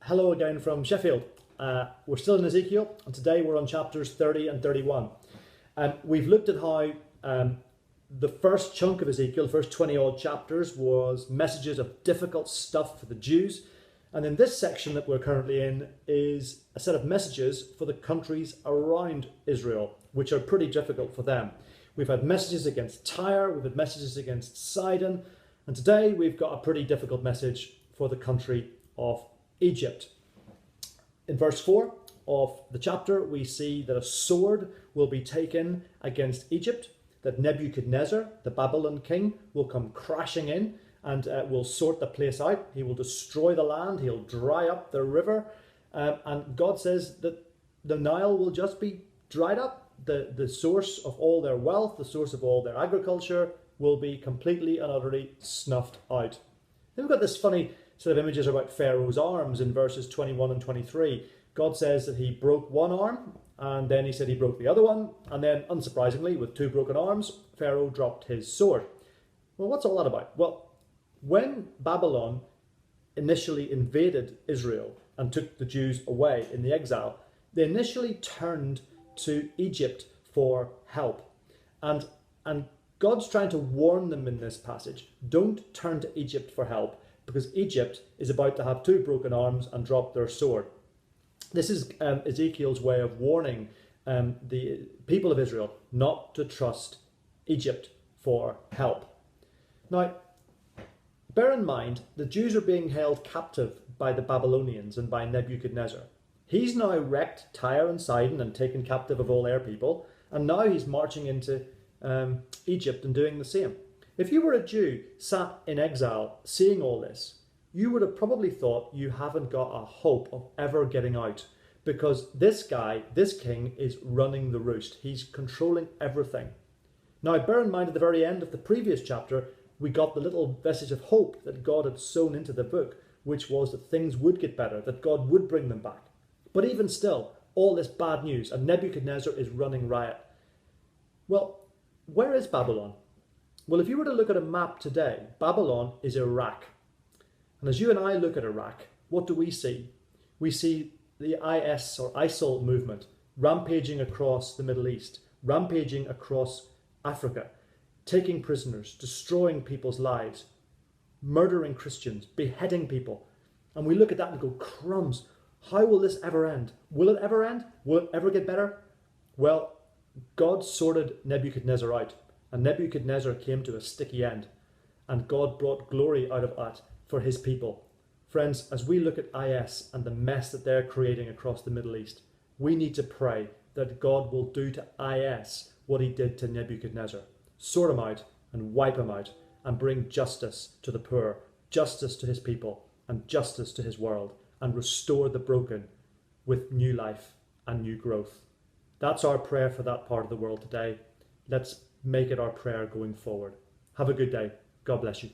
Hello again from Sheffield. We're still in Ezekiel, and today we're on chapters 30 and 31. We've looked at how the first chunk of Ezekiel, the first 20 odd chapters, was messages of difficult stuff for the Jews. And in this section that we're currently in is a set of messages for the countries around Israel, which are pretty difficult for them. We've had messages against Tyre, we've had messages against Sidon, and today we've got a pretty difficult message for the country of Egypt. In verse 4 of the chapter, we see that a sword will be taken against Egypt, that Nebuchadnezzar, the Babylon king, will come crashing in and will sort the place out. He will destroy the land, he'll dry up the river, and God says that the Nile will just be dried up. The source of all their wealth, the source of all their agriculture will be completely and utterly snuffed out. Then we've got this funny sort of images about Pharaoh's arms in verses 21 and 23. God says that he broke one arm, and then he said he broke the other one, and then, unsurprisingly, with two broken arms, Pharaoh dropped his sword. Well, what's all that about? Well, when Babylon initially invaded Israel and took the Jews away in the exile, they initially turned to Egypt for help. And God's trying to warn them in this passage, don't turn to Egypt for help, because Egypt is about to have two broken arms and drop their sword. This is Ezekiel's way of warning the people of Israel not to trust Egypt for help. Now, bear in mind, the Jews are being held captive by the Babylonians and by Nebuchadnezzar. He's now wrecked Tyre and Sidon and taken captive of all their people, and now he's marching into Egypt and doing the same. If you were a Jew sat in exile seeing all this, you would have probably thought you haven't got a hope of ever getting out, because this guy, this king, is running the roost. He's controlling everything. Now, bear in mind, at the very end of the previous chapter, we got the little message of hope that God had sown into the book, which was that things would get better, that God would bring them back. But even still, all this bad news, and Nebuchadnezzar is running riot. Well, where is Babylon? Well, if you were to look at a map today, Babylon is Iraq. And as you and I look at Iraq, what do we see? We see the IS or ISIL movement rampaging across the Middle East, rampaging across Africa, taking prisoners, destroying people's lives, murdering Christians, beheading people. And we look at that and go, crumbs, how will this ever end? Will it ever end? Will it ever get better? Well, God sorted Nebuchadnezzar out. And Nebuchadnezzar came to a sticky end, and God brought glory out of that for his people. Friends, as we look at IS and the mess that they're creating across the Middle East, we need to pray that God will do to IS what he did to Nebuchadnezzar. Sort him out and wipe him out and bring justice to the poor, justice to his people, and justice to his world, and restore the broken with new life and new growth. That's our prayer for that part of the world today. Let's make it our prayer going forward. Have a good day. God bless you.